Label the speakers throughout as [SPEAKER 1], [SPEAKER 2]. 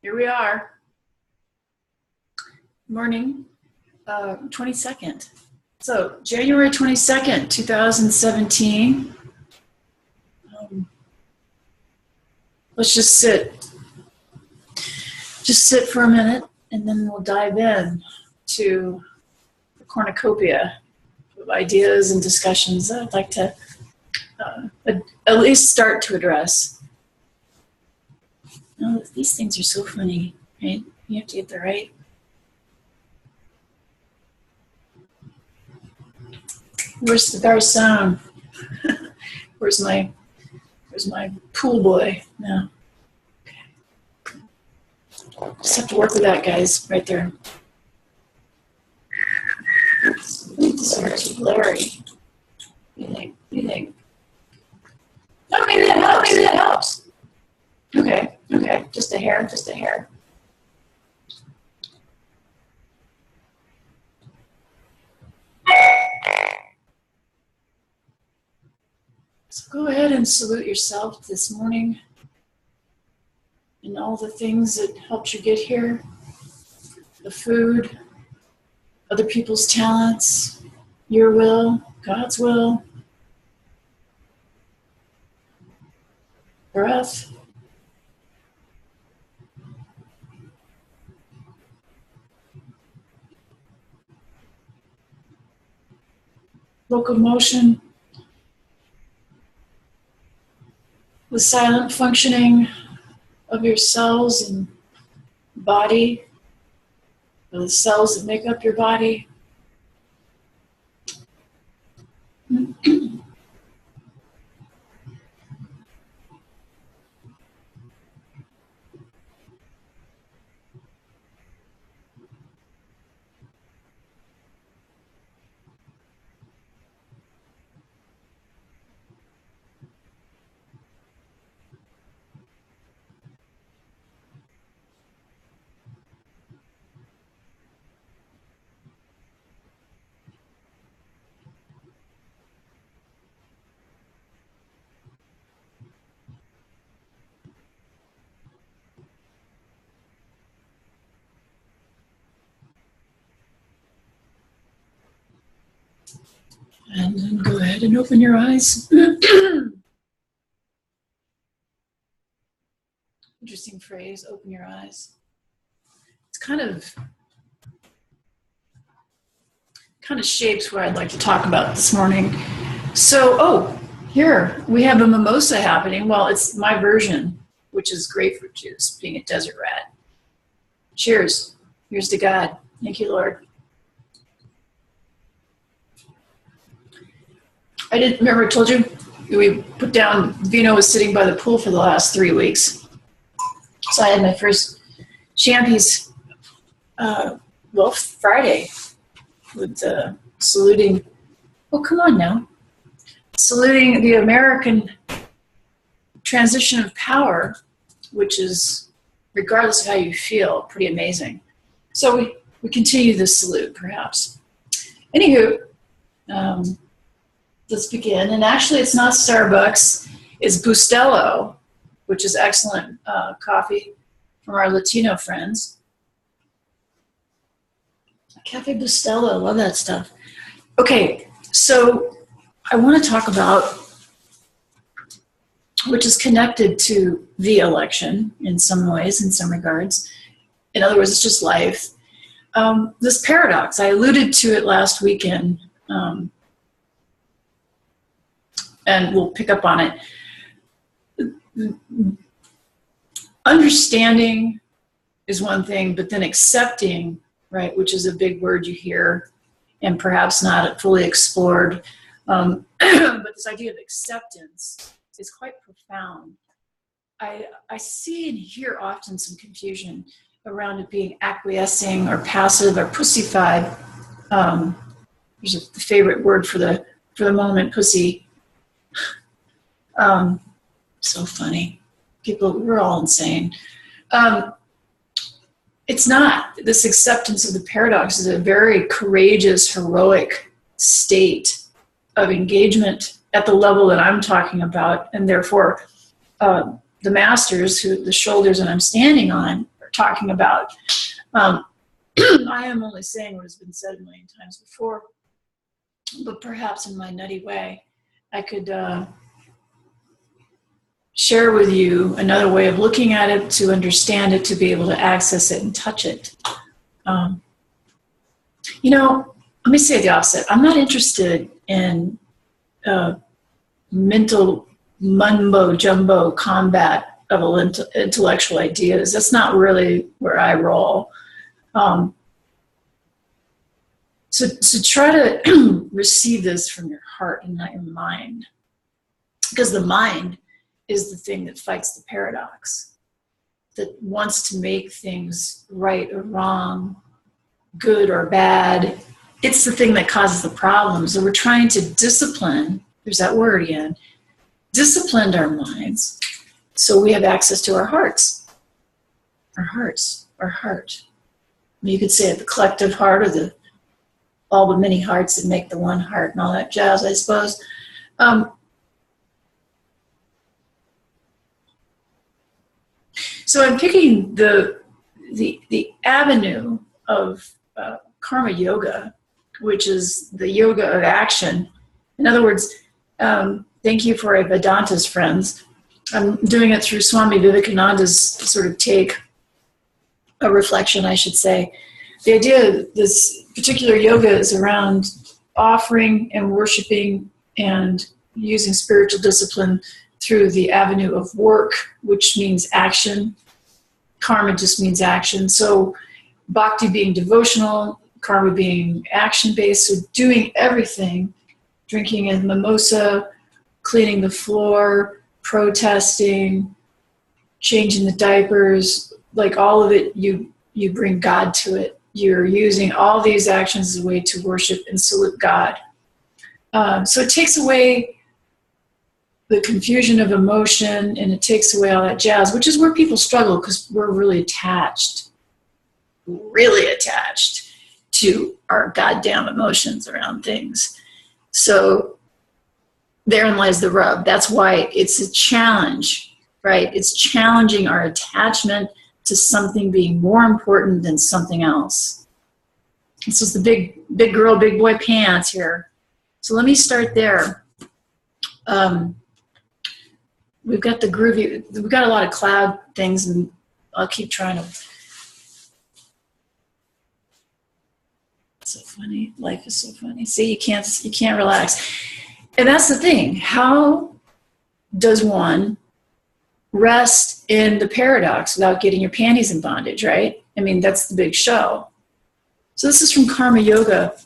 [SPEAKER 1] Here we are. Morning, 22nd. So January 22nd, 2017. Let's just sit. Just sit for a minute, and then we'll dive in to the cornucopia of ideas and discussions that I'd like to at least start to address. Oh, these things are so funny, right? You have to get the right. Where's the garçon? Where's my pool boy now? Okay. Just have to work with that, guys, right there. This is too blurry. What do you think? Oh, maybe that helps. Maybe that helps. Okay, just a hair. So go ahead and salute yourself this morning and all the things that helped you get here. The food, other people's talents, your will, God's will, breath. Locomotion, the silent functioning of your cells and body, or the cells that make up your body. And then go ahead and open your eyes. Interesting phrase, open your eyes. It's kind of shapes what I'd like to talk about this morning. So, here we have a mimosa happening. Well, it's my version, which is grapefruit juice, being a desert rat. Cheers. Here's to God. Thank you, Lord. I didn't remember I told you we put down, Vino was sitting by the pool for the last 3 weeks. So I had my first champies, Friday with saluting, come on now, saluting the American transition of power, which is, regardless of how you feel, pretty amazing. So we continue the salute, perhaps. Anywho, let's begin. And actually, it's not Starbucks. It's Bustelo, which is excellent coffee from our Latino friends. Cafe Bustelo, love that stuff. Okay, so I want to talk about, which is connected to the election in some ways, in some regards. In other words, it's just life. This paradox, I alluded to it last weekend, and we'll pick up on it. Understanding is one thing, but then accepting, right, which is a big word you hear and perhaps not fully explored. But this idea of acceptance is quite profound. I see and hear often some confusion around it being acquiescing or passive or pussified. There's a favorite word for the moment, pussy. So funny. People, we're all insane. It's not. This acceptance of the paradox is a very courageous, heroic state of engagement at the level that I'm talking about, and therefore the masters, the shoulders that I'm standing on, are talking about. I am only saying what has been said a million times before, but perhaps in my nutty way, I could share with you another way of looking at it, to understand it, to be able to access it and touch it. Let me say the opposite. I'm not interested in mental mumbo jumbo combat of intellectual ideas. That's not really where I roll. So try to receive this from your heart and not your mind, because the mind is the thing that fights the paradox, that wants to make things right or wrong, good or bad. It's the thing that causes the problems. So we're trying to discipline, there's that word again, discipline our minds so we have access to our hearts. Our hearts, our heart. You could say it, the collective heart, or all the many hearts that make the one heart and all that jazz, I suppose. So I'm picking the avenue of karma yoga, which is the yoga of action. In other words, thank you for Vedanta's friends. I'm doing it through Swami Vivekananda's sort of take, a reflection, I should say. The idea of this particular yoga is around offering and worshiping and using spiritual discipline through the avenue of work, which means action. Karma just means action. So bhakti being devotional, karma being action-based, so doing everything, drinking a mimosa, cleaning the floor, protesting, changing the diapers, like all of it, you bring God to it. You're using all these actions as a way to worship and salute God. So it takes away the confusion of emotion, and it takes away all that jazz, which is where people struggle, because we're really attached to our goddamn emotions around things. So therein lies the rub. That's why it's a challenge, right? It's challenging our attachment to something being more important than something else. This is the big girl, big boy pants here. So let me start there. We've got the groovy, we've got a lot of cloud things, and I'll keep trying to. So funny. Life is so funny. See, you can't relax. And that's the thing. How does one rest in the paradox without getting your panties in bondage, right? I mean, that's the big show. So this is from Karma Yoga.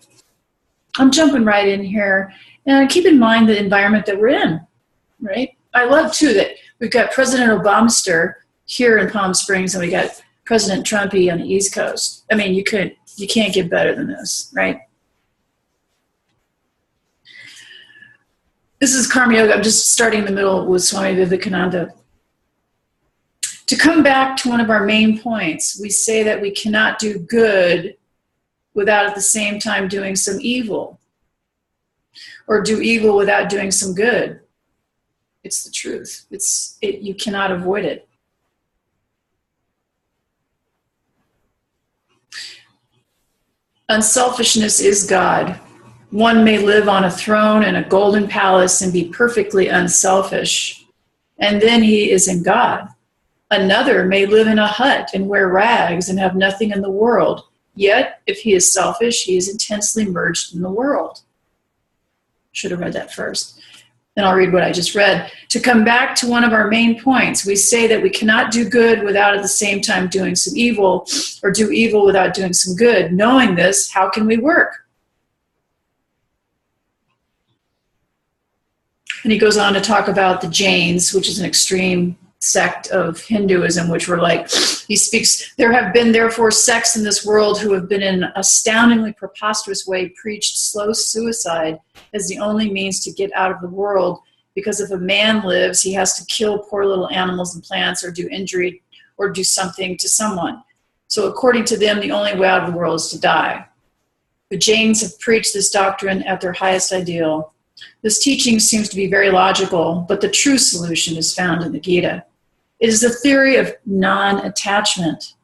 [SPEAKER 1] I'm jumping right in here. And keep in mind the environment that we're in, right? I love, too, that we've got President Obamster here in Palm Springs, and we got President Trumpy on the East Coast. I mean, you can't get better than this, right? This is Karma Yoga. I'm just starting in the middle with Swami Vivekananda. To come back to one of our main points, we say that we cannot do good without at the same time doing some evil, or do evil without doing some good. It's the truth. You cannot avoid it. Unselfishness is God. One may live on a throne in a golden palace and be perfectly unselfish, and then he is in God. Another may live in a hut and wear rags and have nothing in the world, yet if he is selfish, he is intensely merged in the world. Should have read that first. Then I'll read what I just read. To come back to one of our main points, we say that we cannot do good without at the same time doing some evil, or do evil without doing some good. Knowing this, how can we work? And he goes on to talk about the Jains, which is an extreme sect of Hinduism, which were like, he speaks, there have been therefore sects in this world who have been in an astoundingly preposterous way preached slow suicide as the only means to get out of the world, because if a man lives, he has to kill poor little animals and plants, or do injury, or do something to someone. So according to them, the only way out of the world is to die. The Jains have preached this doctrine at their highest ideal. This teaching seems to be very logical, but the true solution is found in the Gita. It is the theory of non-attachment.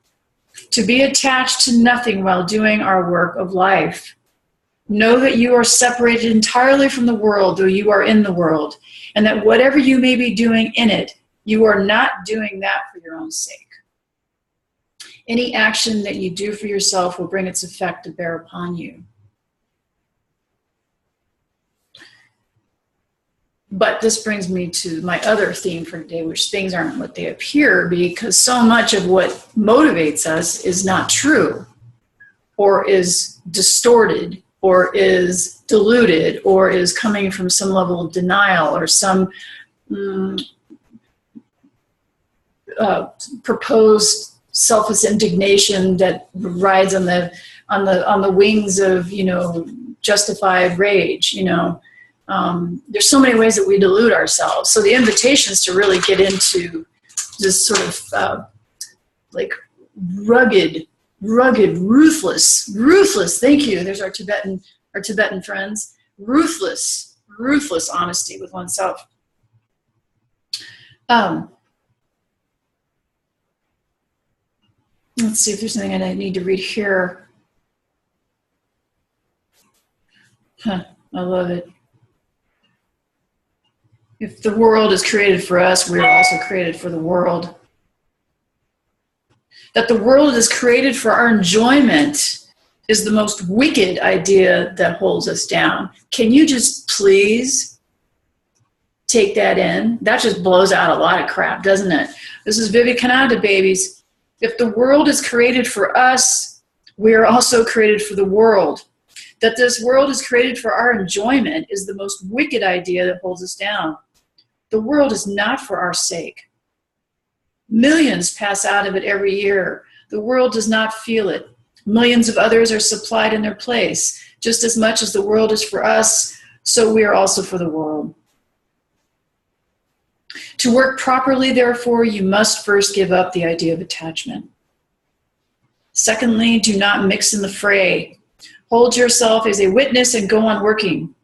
[SPEAKER 1] To be attached to nothing while doing our work of life. Know that you are separated entirely from the world, though you are in the world, and that whatever you may be doing in it, you are not doing that for your own sake. Any action that you do for yourself will bring its effect to bear upon you. But this brings me to my other theme for today, which things aren't what they appear, because so much of what motivates us is not true, or is distorted, or is diluted, or is coming from some level of denial, or some proposed selfless indignation that rides on the wings of, justified rage. There's so many ways that we delude ourselves. So the invitation is to really get into this sort of like rugged, ruthless. Thank you. There's our Tibetan friends. Ruthless honesty with oneself. Let's see if there's anything I need to read here. I love it. If the world is created for us, we are also created for the world. That the world is created for our enjoyment is the most wicked idea that holds us down. Can you just please take that in? That just blows out a lot of crap, doesn't it? This is Vivekananda, babies. If the world is created for us, we are also created for the world. That this world is created for our enjoyment is the most wicked idea that holds us down. The world is not for our sake. Millions pass out of it every year. The world does not feel it. Millions of others are supplied in their place. Just as much as the world is for us, so we are also for the world. To work properly, therefore, you must first give up the idea of attachment. Secondly, do not mix in the fray. Hold yourself as a witness and go on working.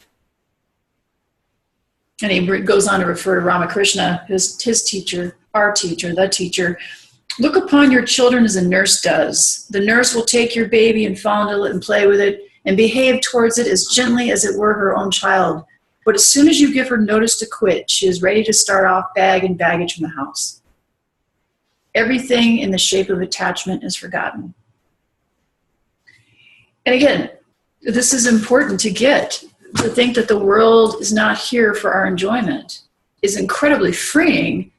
[SPEAKER 1] And he goes on to refer to Ramakrishna, his teacher, our teacher, the teacher. Look upon your children as a nurse does. The nurse will take your baby and fondle it and play with it and behave towards it as gently as it were her own child. But as soon as you give her notice to quit, she is ready to start off bag and baggage from the house. Everything in the shape of attachment is forgotten. And again, this is important to get. To think that the world is not here for our enjoyment is incredibly freeing,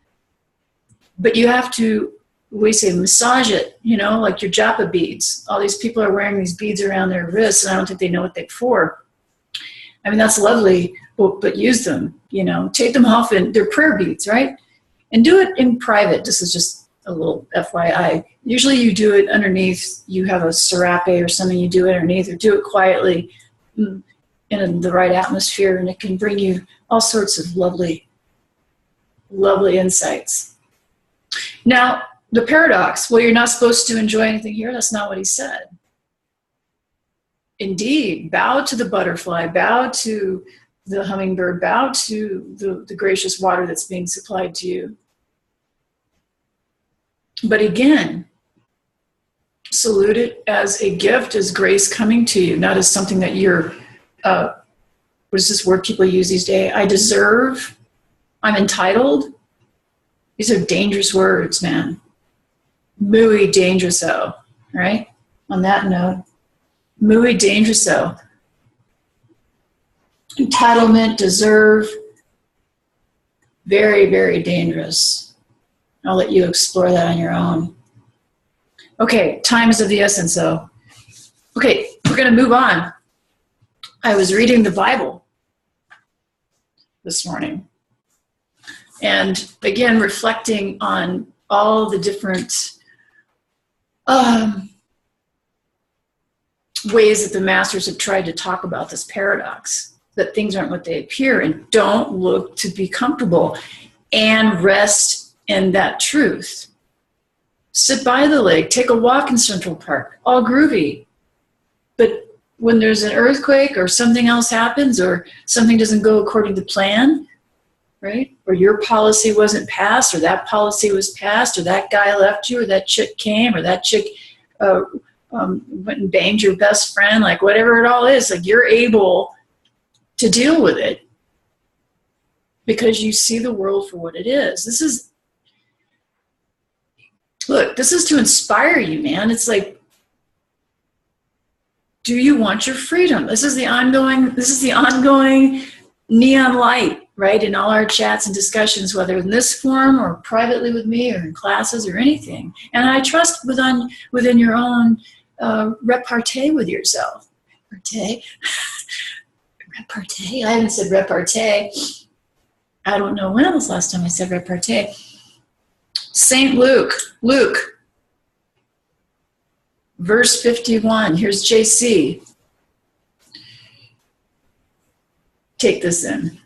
[SPEAKER 1] but you have to, we say, massage it, like your japa beads. All these people are wearing these beads around their wrists, and I don't think they know what they're for. I mean, that's lovely, but use them, take them off, and they're prayer beads, right? And do it in private. This is just a little FYI. Usually you do it underneath, you have a serape or something, you do it underneath, or do it quietly in the right atmosphere, and it can bring you all sorts of lovely insights. Now, the paradox, well, you're not supposed to enjoy anything here. That's not what he said. Indeed, bow to the butterfly, bow to the hummingbird, bow to the gracious water that's being supplied to you. But again, salute it as a gift, as grace coming to you, not as something that you're what is this word people use these days? I deserve, I'm entitled. These are dangerous words, man. Muy dangeroso, right? On that note, muy dangeroso. Entitlement, deserve, very, very dangerous. I'll let you explore that on your own. Okay, time is of the essence, though. Okay, we're going to move on. I was reading the Bible this morning, and again, reflecting on all the different ways that the masters have tried to talk about this paradox, that things aren't what they appear, and don't look to be comfortable, and rest in that truth. Sit by the lake, take a walk in Central Park, all groovy. But when there's an earthquake or something else happens or something doesn't go according to plan, right? Or your policy wasn't passed, or that policy was passed, or that guy left you, or that chick came, or that chick went and banged your best friend, like whatever it all is, like you're able to deal with it because you see the world for what it is. This is to inspire you, man. It's like, do you want your freedom? This is the ongoing neon light, right? In all our chats and discussions, whether in this forum or privately with me or in classes or anything. And I trust within your own repartee with yourself. Repartee? Repartee? I haven't said repartee. I don't know when was the last time I said repartee. St. Luke, verse 51. Here's JC. Take this in.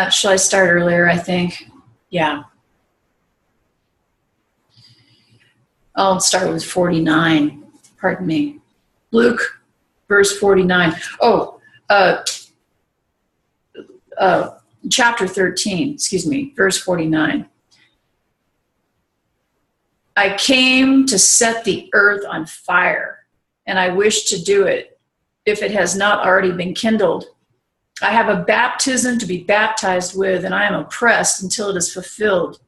[SPEAKER 1] Shall I start earlier, I think? Yeah. I'll start with 49. Pardon me. Luke, verse 49. Chapter 13, verse 49. I came to set the earth on fire, and I wish to do it, if it has not already been kindled. I have a baptism to be baptized with, and I am oppressed until it is fulfilled.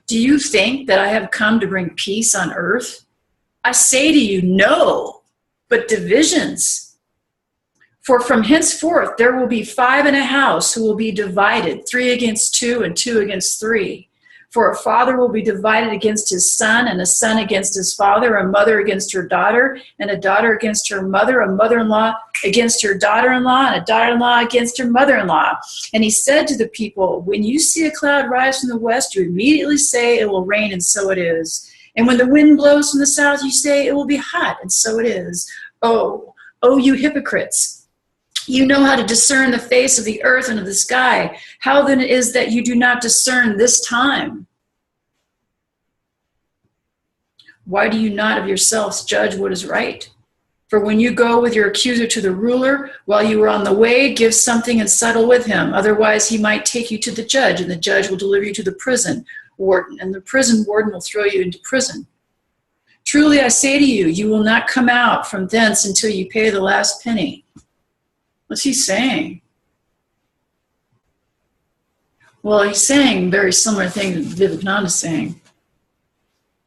[SPEAKER 1] Do you think that I have come to bring peace on earth? I say to you, no, but divisions. For from henceforth there will be 5 in a house who will be divided, 3 against 2 and 2 against 3. For a father will be divided against his son, and a son against his father, a mother against her daughter, and a daughter against her mother, a mother-in-law against her daughter-in-law, and a daughter-in-law against her mother-in-law. And he said to the people, when you see a cloud rise from the west, you immediately say it will rain, and so it is. And when the wind blows from the south, you say it will be hot, and so it is. Oh, you hypocrites! You know how to discern the face of the earth and of the sky. How then is that you do not discern this time? Why do you not of yourselves judge what is right? For when you go with your accuser to the ruler, while you are on the way, give something and settle with him. Otherwise he might take you to the judge, and the judge will deliver you to the prison warden, and the prison warden will throw you into prison. Truly I say to you, you will not come out from thence until you pay the last penny. What's he saying? Well, he's saying a very similar thing that Vivekananda is saying.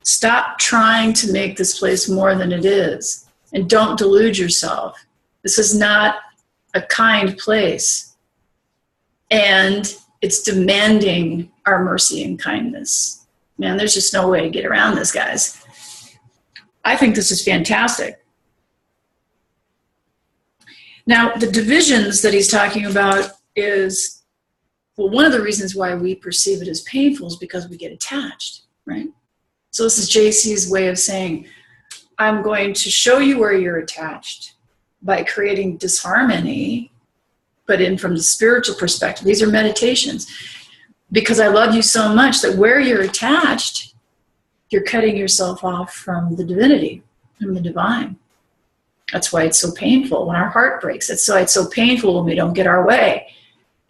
[SPEAKER 1] Stop trying to make this place more than it is, and don't delude yourself. This is not a kind place, and it's demanding our mercy and kindness. Man, there's just no way to get around this, guys. I think this is fantastic. Now, the divisions that he's talking about is, well, one of the reasons why we perceive it as painful is because we get attached, right? So this is JC's way of saying, I'm going to show you where you're attached by creating disharmony, but from the spiritual perspective. These are meditations. Because I love you so much that where you're attached, you're cutting yourself off from the divinity, from the divine. That's why it's so painful when our heart breaks. That's why it's so painful when we don't get our way.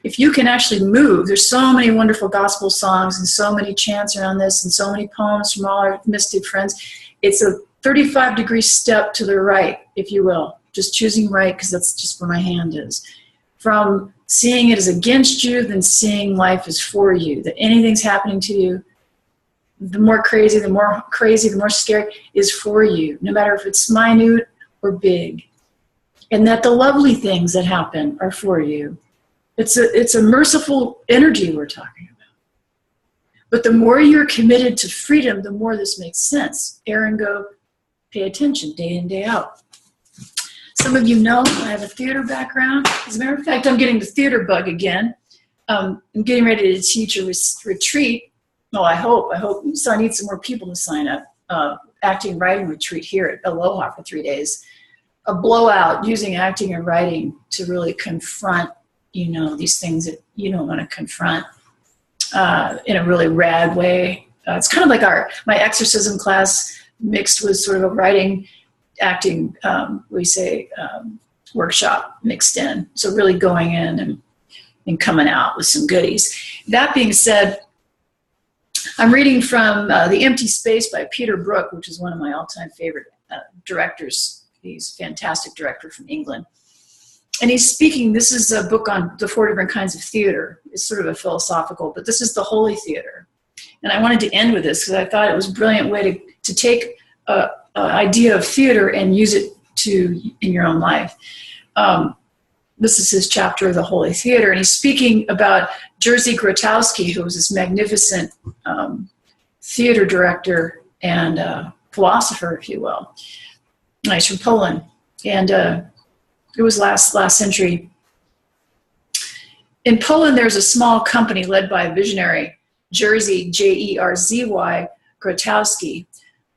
[SPEAKER 1] If you can actually move, there's so many wonderful gospel songs and so many chants around this and so many poems from all our mystic friends. It's a 35-degree step to the right, if you will. Just choosing right because that's just where my hand is. From seeing it as against you, then seeing life as for you. That anything's happening to you, the more crazy, the more scary is for you. No matter if it's minute or big. And that the lovely things that happen are for you. It's a merciful energy we're talking about. But the more you're committed to freedom, the more this makes sense. Aaron, go pay attention day in, day out. Some of you know I have a theater background. As a matter of fact, I'm getting the theater bug again. I'm getting ready to teach a retreat. Oh, I hope. So I need some more people to sign up. Acting writing retreat here at Aloha for 3 days. A blowout using acting and writing to really confront these things that you don't want to confront in a really rad way. It's kind of like my exorcism class mixed with sort of a writing, acting, workshop mixed in. So really going in and coming out with some goodies. That being said, I'm reading from The Empty Space by Peter Brook, which is one of my all-time favorite directors. He's a fantastic director from England. And he's speaking, this is a book on the 4 different kinds of theater. It's sort of a philosophical, but this is the holy theater. And I wanted to end with this because I thought it was a brilliant way to take an idea of theater and use it in your own life. This is his chapter of the Holy Theater, and he's speaking about Jerzy Grotowski, who was this magnificent theater director and philosopher, if you will. He's from Poland, and it was last century. In Poland, there's a small company led by a visionary, Jerzy, Jerzy Grotowski,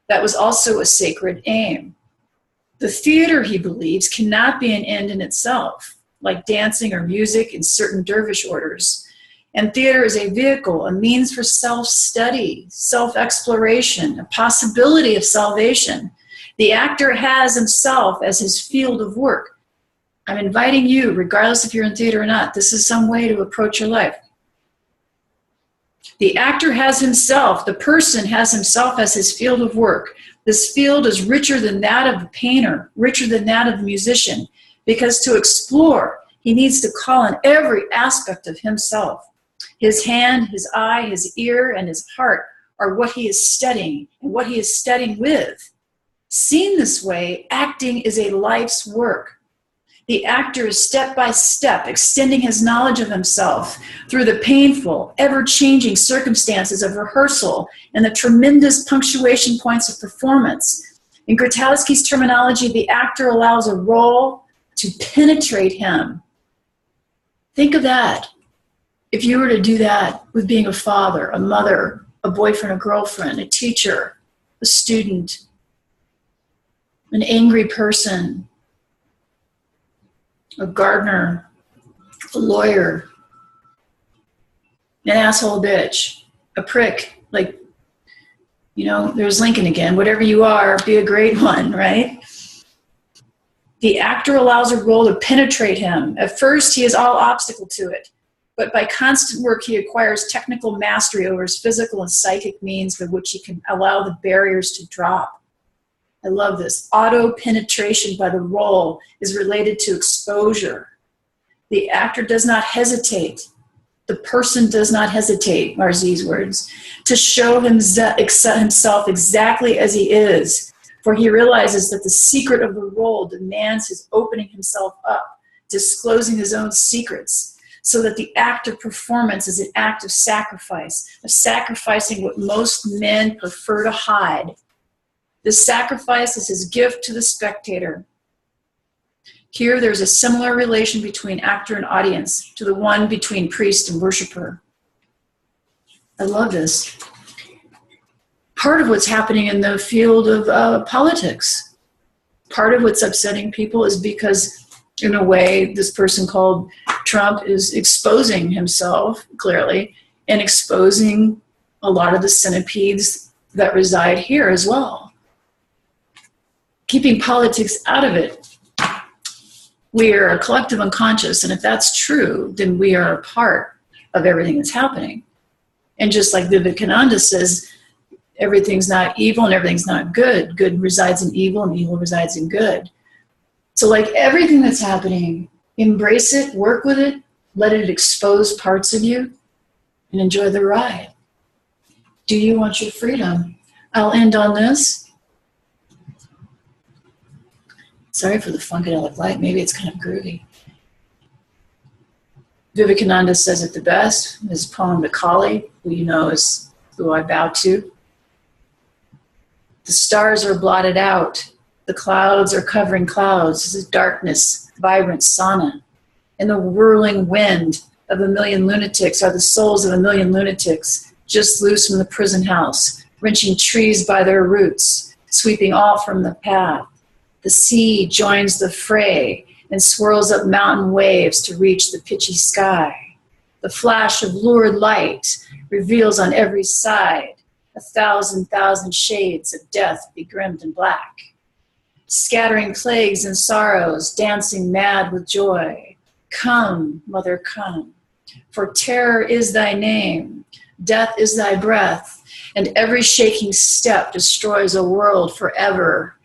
[SPEAKER 1] that was also a sacred aim. The theater, he believes, cannot be an end in itself, like dancing or music in certain dervish orders. And theater is a vehicle, a means for self-study, self-exploration, a possibility of salvation. The actor has himself as his field of work. I'm inviting you, regardless if you're in theater or not, this is some way to approach your life. The actor has himself, the person has himself as his field of work. This field is richer than that of the painter, richer than that of the musician, because to explore, he needs to call on every aspect of himself. His hand, his eye, his ear, and his heart are what he is studying and what he is studying with. Seen this way, acting is a life's work. The actor is step by step extending his knowledge of himself through the painful, ever-changing circumstances of rehearsal and the tremendous punctuation points of performance. In Grotowski's terminology, the actor allows a role to penetrate him. Think of that. If you were to do that with being a father, a mother, a boyfriend, a girlfriend, a teacher, a student, an angry person, a gardener, a lawyer, an asshole bitch, a prick, like, there's Lincoln again. Whatever you are, be a great one, right? The actor allows a role to penetrate him. At first, he is all obstacle to it, but by constant work, he acquires technical mastery over his physical and psychic means by which he can allow the barriers to drop. I love this. Auto-penetration by the role is related to exposure. The actor does not hesitate. The person does not hesitate, Marzi's words, to show himself exactly as he is, for he realizes that the secret of the role demands his opening himself up, disclosing his own secrets, so that the act of performance is an act of sacrificing what most men prefer to hide. The sacrifice is his gift to the spectator. Here, there's a similar relation between actor and audience to the one between priest and worshiper. I love this. Part of what's happening in the field of politics, part of what's upsetting people is because, in a way, this person called Trump is exposing himself, clearly, and exposing a lot of the centipedes that reside here as well. Keeping politics out of it, we are a collective unconscious, and if that's true, then we are a part of everything that's happening. And just like Vivekananda says, everything's not evil and everything's not good. Good resides in evil and evil resides in good. So like everything that's happening, embrace it, work with it, let it expose parts of you, and enjoy the ride. Do you want your freedom? I'll end on this. Sorry for the funkadelic light. Maybe it's kind of groovy. Vivekananda says it the best. His poem, The Kali, who you know is who I bow to. The stars are blotted out. The clouds are covering clouds. The darkness, vibrant sauna. And the whirling wind of a million lunatics are the souls of a million lunatics, just loose from the prison house, wrenching trees by their roots, sweeping all from the path. The sea joins the fray and swirls up mountain waves to reach the pitchy sky. The flash of lurid light reveals on every side 1,000 shades of death begrimed in black. scattering plagues and sorrows, dancing mad with joy. Come, Mother, come, for terror is thy name, death is thy breath, and every shaking step destroys a world forever.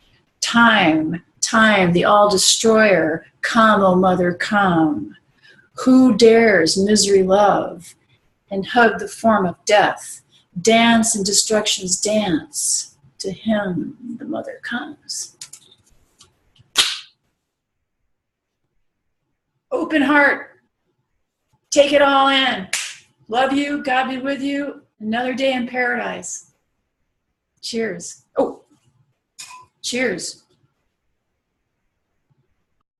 [SPEAKER 1] Time, time, the all-destroyer, come, O Mother, come. Who dares misery love and hug the form of death, dance in destruction's dance? To him the Mother comes. Open heart. Take it all in. Love you. God be with you. Another day in paradise. Cheers. Oh, cheers.